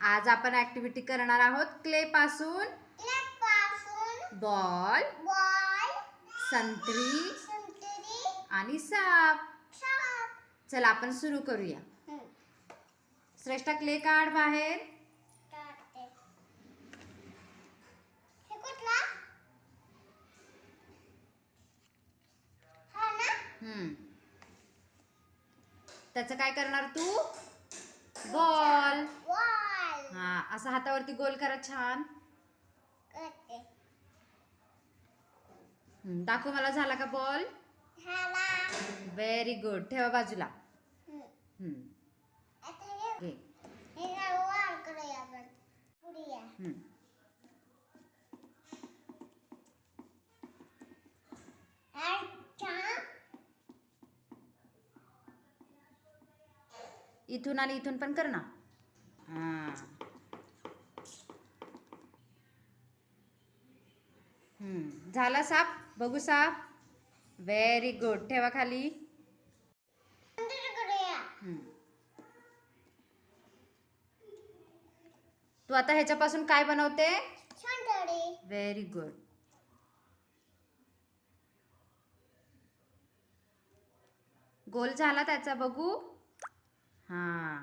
आज आपण ऍक्टिव्हिटी करणार आहोत क्ले पासून बॉल, संत्री आणि साप. चला आपण सुरू करूया. श्रेष्ठ क्ले काढ बाहेर. त्याचं काय करणार तू? बॉल. हा, असं हातावरती गोल करा. छान. दाखव मला, झाला का बॉल? Very good. ठेवा बाजूला. इथून आणि इथून पण कर ना. झाला साप. बघू साप. Very good. ठेवा खाली. तू आता ह्याच्यापासून काय बनवते? Very good. गोल झाला त्याचा. बघू. हा,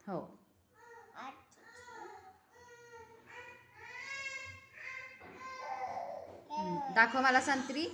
हो. दाखव मला संत्री.